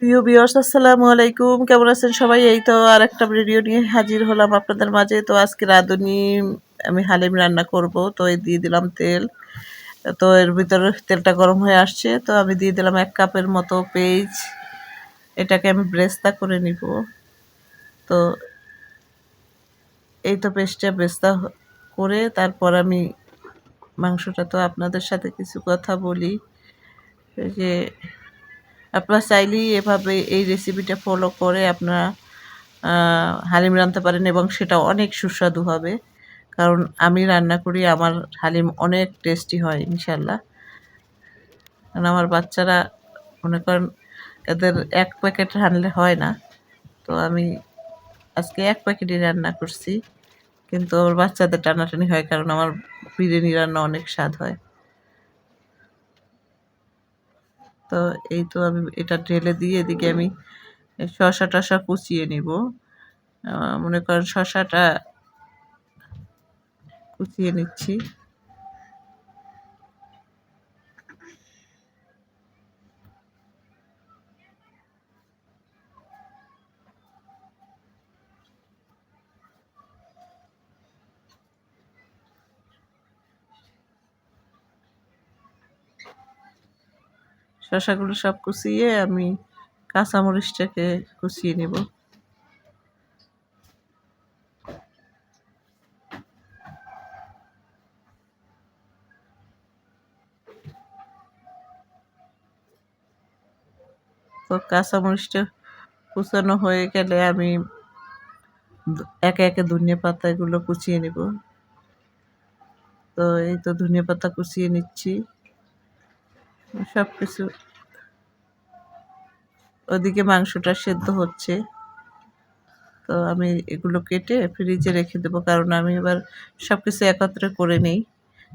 প্রিয় ভিউয়ার্স আসসালামু আলাইকুম। কেমন আছেন সবাই? এই তো আরেকটা ভিডিও নিয়ে হাজির হলাম আপনাদের মাঝে। তো আজকে রাঁধুনি আমি হালিম রান্না করব। তো এই দিয়ে দিলাম তেল। তো এর ভিতরে তেলটা গরম হয়ে আসছে। তো আমি দিয়ে দিলাম ১ কাপের মতো পেঁয়াজ। এটাকে আমি ব্রেস্তা করে নিব। তো এই তো ব্রেস্তা করে তারপর আমি মাংসটা তো আপনাদের সাথে কিছু কথা বলি। এই যে আপনারা চাইলেই এভাবে এই রেসিপিটা ফলো করে আপনারা হালিম রাঁধতে পারেন এবং সেটা অনেক সুস্বাদু হবে। কারণ আমি রান্না করি, আমার হালিম অনেক টেস্টি হয় ইনশাআল্লাহ। কারণ আমার বাচ্চারা মনে করেন এদের ১ প্যাকেট রানলে হয় না। তো আমি আজকে ১ প্যাকেটই রান্না করছি। কিন্তু আমার বাচ্চাদের টানাটানি হয় কারণ আমার বিরিয়ানি রান্না অনেক স্বাদ হয়। তো এই তো আমি এটা ঢেলে দিয়ে এদিকে আমি শসা-টসা কুচিয়ে নিব। মনে করেন শসাটা কুচিয়ে নিচ্ছি। শসাগুলো সব কুচিয়ে আমি কাঁচামরিচটাকে কুচিয়ে নেব। তো কাঁচামরিচটা কুচানো হয়ে গেলে আমি একে একে ধনিয়া পাতাগুলো কুচিয়ে নেব। তো এই তো ধনিয়া পাতা কুচিয়ে নিচ্ছি। সব কিছু ওদিকে মাংসটা সেদ্ধ হচ্ছে। তো আমি এগুলো কেটে ফ্রিজে রেখে দেবো কারণ আমি এবার সব কিছু একত্রে করে নেই।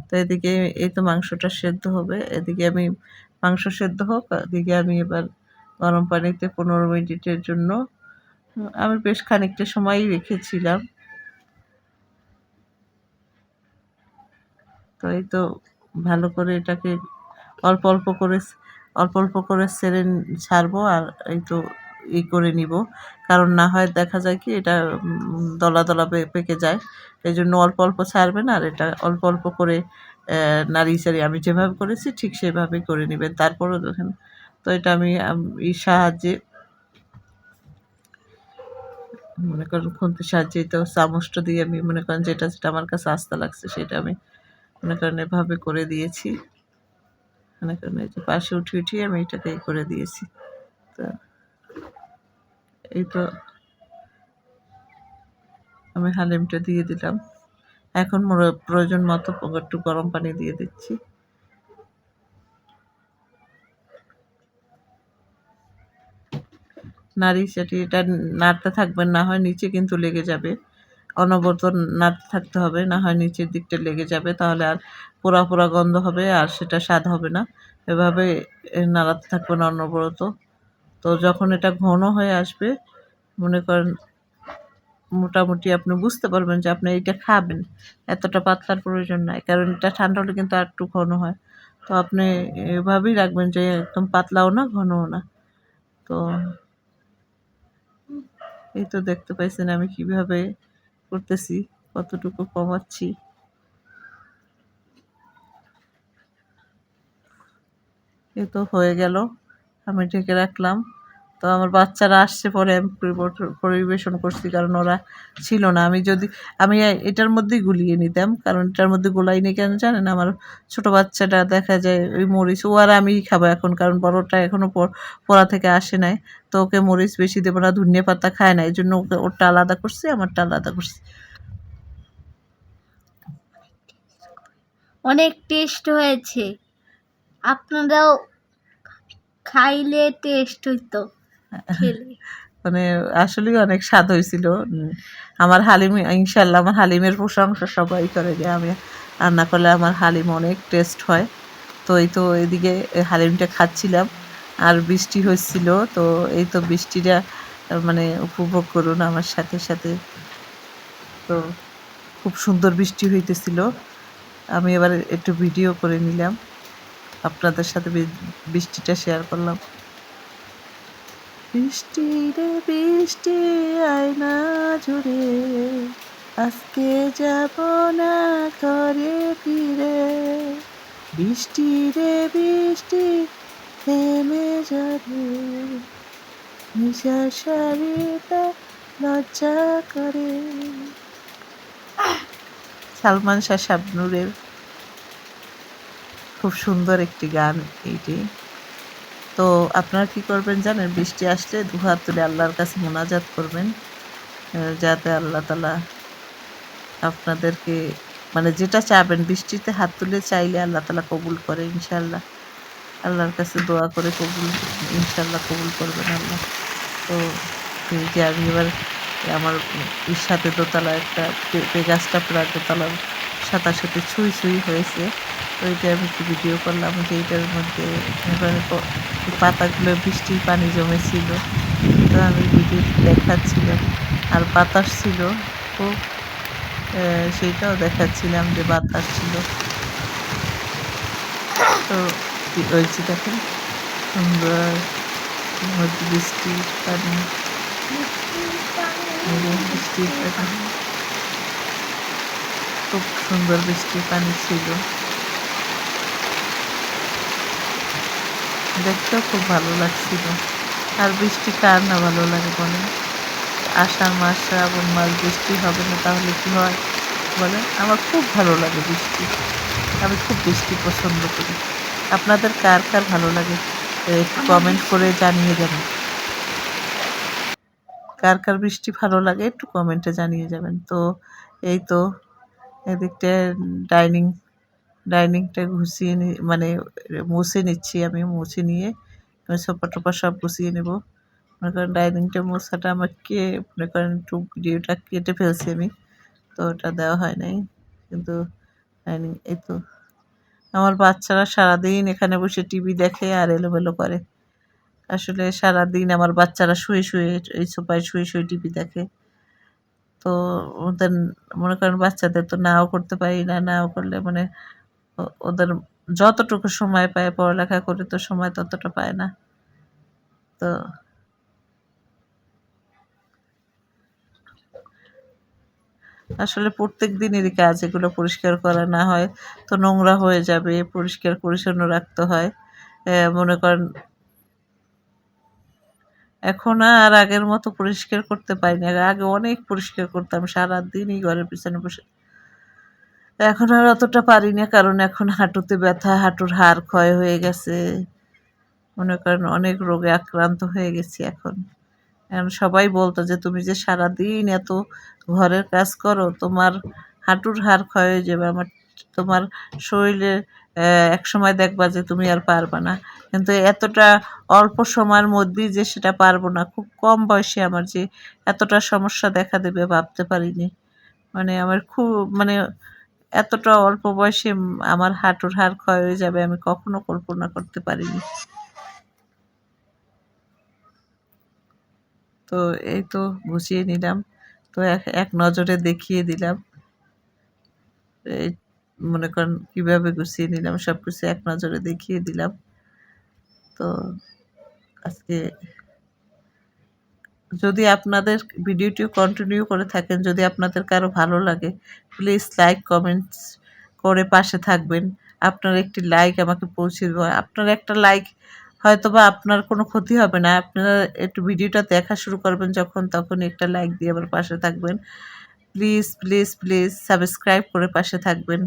তো এদিকে এই তো মাংসটা সেদ্ধ হবে। এদিকে আমি মাংস সেদ্ধ হোক, এদিকে আমি এবার গরম পানিতে ১৫ মিনিটের জন্য আমি বেশ খানিকটা সময়ই রেখেছিলাম। তো এই তো ভালো করে এটাকে অল্প, অল্প করে অল্প, অল্প করে ছাড়বো আর এই তো করে নিব। কারণ না হয় দেখা যায় কি এটা দলা, দলা পেকে যায়। এজন্য অল্প, অল্প ছাড়বেন আর এটা অল্প, অল্প করে নাড়িয়ে-চাড়িয়ে আমি যেভাবে করেছি ঠিক সেভাবেই করে নিবেন। তারপরেও দেখেন তো এটা আমি সাহায্যে মনে করেন খুন্তির সাহায্যে তো চামচটা দিয়ে আমি মনে করেন যেটা, যেটা আমার কাছে আস্তা লাগছে সেটা আমি মনে করেন এভাবে করে দিয়েছি। মনে করেন এই যে পাশে উঠিয়ে, উঠিয়ে আমি এটাকে করে দিয়েছি। তো এই তো আমি হালিমটা দিয়ে দিলাম। এখন প্রয়োজন মতো একটু গরম পানি দিয়ে দিচ্ছি। নাড়িয়ে-চাড়িয়ে এটা নাড়তে থাকবেন, না হয় নিচে কিন্তু লেগে যাবে। অনবরত নাড়তে থাকতে হবে, না হয় নিচের দিকটা লেগে যাবে। তাহলে আর পোড়া, পোড়া গন্ধ হবে আর সেটা স্বাদ হবে না। এভাবে নাড়াতে থাকবেন অনবরত। তো যখন এটা ঘন হয়ে আসবে মনে করেন মোটামুটি আপনি বুঝতে পারবেন যে আপনি এইটা খাবেন। এতটা পাতলার প্রয়োজন নাই। কারণ এটা ঠান্ডা হলে কিন্তু আরেকটু ঘন হয়। তো আপনি এভাবেই রাখবেন যে একদম পাতলাও না, ঘনও না। তো এই তো দেখতে পাইছেন আমি কিভাবে করতেছি, কতটুকু কমাচ্ছি। এই তো হয়ে গেল। আমি ঢেকে রাখলাম। তো আমার বাচ্চারা আসছে পরে আমি পরিবেশন করছি কারণ ওরা ছিল না। আমি এটার মধ্যেই গুলিয়ে নিতাম। কারণ এটার মধ্যে গোলাইনি কেন জানেন? আমার ছোট বাচ্চাটা দেখা যায় ওই মরিচ ও আর আমিই খাবো এখন। কারণ বড়টা এখনো পড়া থেকে আসে নাই। তো ওকে মরিচ বেশি দেব না, ধনিয়া পাতা খায় না। এজন্য ওরটা আলাদা করছি, আমারটা আলাদা করছি। অনেক টেস্ট হয়েছে। আপনারাও খাইলে টেস্ট হইতো খেলে। মানে আসলেই অনেক স্বাদ হয়েছিল। আমার হালিম ইনশাআল্লাহ আমার হালিমের প্রশংসা সবাই করে যে আমি রান্না করলে আমার হালিম অনেক টেস্ট হয়। তো এই তো এদিকে হালিমটা খাচ্ছিলাম আর বৃষ্টি হচ্ছিল। তো এই তো বৃষ্টিটা মানে উপভোগ করুন আমার সাথে, সাথে। তো খুব সুন্দর বৃষ্টি হইতেছিল। আমি এবার একটু ভিডিও করে নিলাম। আপনাদের সাথে বৃষ্টিটা শেয়ার করলাম। বৃষ্টি রে বৃষ্টি আয়না জুড়ে, আজকে যাব না ঘরে ফিরে। বৃষ্টি রে বৃষ্টি থেমে যাবে, নিশার শাড়িটা লজ্জা করে। সালমান শাহ শাবনূরের খুব সুন্দর একটি গান এইটি। তো আপনারা কি করবেন জানেন, বৃষ্টি আসলে দুহাত তুলে আল্লাহর কাছে মোনাজাত করবেন, যাতে আল্লাহ তাআলা আপনাদেরকে মানে যেটা চাবেন, বৃষ্টিতে হাত তুলে চাইলে আল্লাহ তাআলা কবুল করে ইনশাআল্লাহ। আল্লাহর কাছে দোয়া করে ইনশাআল্লাহ কবুল করবেন আল্লাহ। তো এই যে আমি এবার আমার সাথে দোতলা একটা গাছটা প্রায় দোতলার সাথে ছুঁই ছুঁই হয়েছে। তো এটা আমি একটু ভিডিও করলাম যে এইটার মধ্যে পাতাগুলো বৃষ্টির পানি জমেছিল। তো আমি ভিডিও দেখাচ্ছিলাম, আর বাতাস ছিল খুব, সেইটাও দেখাচ্ছিলাম যে বাতাস ছিল। তো ওই যে দেখেন সুন্দর মধ্যে বৃষ্টির পানি, বৃষ্টির পানি খুব সুন্দর বৃষ্টির পানি ছিল, দেখতেও খুব ভালো লাগছিল। আর বৃষ্টি কার না ভালো লাগে বলেন? আষাঢ় মাস শ্রাবণ মাস বৃষ্টি হবে না তাহলে কি হয় বলেন? আমার খুব ভালো লাগে বৃষ্টি, আমি খুব বৃষ্টি পছন্দ করি। আপনাদের কার কার ভালো লাগে একটু কমেন্ট করে জানিয়ে যাবেন। কার কার বৃষ্টি ভালো লাগে একটু কমেন্টে জানিয়ে যাবেন। তো এই তো এদিকটা ডাইনিংটা গুছিয়ে মানে মুছে নিচ্ছি, আমি মুছে নিয়ে সোফা টোফা সব গুছিয়ে নেব। মনে করেন ডাইনিংটা মোছাটা আমাকে মনে করেন একটু ভিডিওটা কেটে ফেলছি আমি, তো ওটা দেওয়া হয় নাই। কিন্তু ডাইনিং এই তো আমার বাচ্চারা সারাদিন এখানে বসে টিভি দেখে আর এলোমেলো করে। আসলে সারাদিন আমার বাচ্চারা শুয়ে শুয়ে এই সোফায় শুয়ে শুয়ে টিভি দেখে। তো ওদের মনে করেন বাচ্চাদের তো নাও করতে পারি না, নাও করলে মানে ওদের যতটুকু সময় পায় পড়ালেখা করে তো সময় ততটা পায় না। তো আসলে প্রত্যেক দিনেরই কাজ, এগুলো পরিষ্কার করা না হয় তো নোংরা হয়ে যাবে, পরিষ্কার পরিচ্ছন্ন রাখতে হয়। মনে করেন এখন আর আগের মতো পরিষ্কার করতে পারি না, আগে অনেক পরিষ্কার করতাম সারাদিনই ঘরের পিছনে বসে। এখন আর অতটা পারি না, কারণ এখন হাঁটুতে ব্যথা, হাঁটুর হাড় ক্ষয় হয়ে গেছে, মনে করেন অনেক রোগে আক্রান্ত হয়ে গেছি এখন। এখন সবাই বলতো যে তুমি যে সারাদিন এত ঘরের কাজ করো, তোমার হাঁটুর হাড় ক্ষয় হয়ে যাবে, তোমার শরীরে এক সময় দেখবা যে তুমি আর পারবা না। কিন্তু এতটা অল্প সময়ের মধ্যেই যে সেটা পারবো না, খুব কম বয়সে আমার যে এতটা সমস্যা দেখা দেবে ভাবতে পারিনি। মানে আমার খুব মানে এতটা অল্প বয়সে আমার হাঁটুর হাড় ক্ষয় হয়ে যাবে আমি কখনো কল্পনা করতে পারিনি। তো এই তো গুছিয়ে নিলাম, তো এক নজরে দেখিয়ে দিলাম, এই মনে করেন কীভাবে গুছিয়ে নিলাম সব কিছু এক নজরে দেখিয়ে দিলাম। তো আজকে যদি আপনাদের ভিডিওটি কন্টিনিউ করে থাকেন, যদি আপনাদের কারো ভালো লাগে, প্লিজ লাইক কমেন্টস করে পাশে থাকবেন। আপনার একটি লাইক আমাকে পৌঁছে দেবে, আপনার একটা লাইক হয়তোবা আপনার কোনো ক্ষতি হবে না। আপনারা একটু ভিডিওটা দেখা শুরু করবেন যখন, তখনই একটা লাইক দিয়ে আমার পাশে থাকবেন। প্লিজ প্লিজ প্লিজ সাবস্ক্রাইব করে পাশে থাকবেন,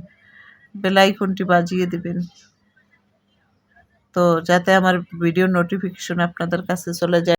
বেল আইকনটি বাজিয়ে দেবেন, তো যাতে আমার ভিডিও নোটিফিকেশন আপনাদের কাছে চলে যায়।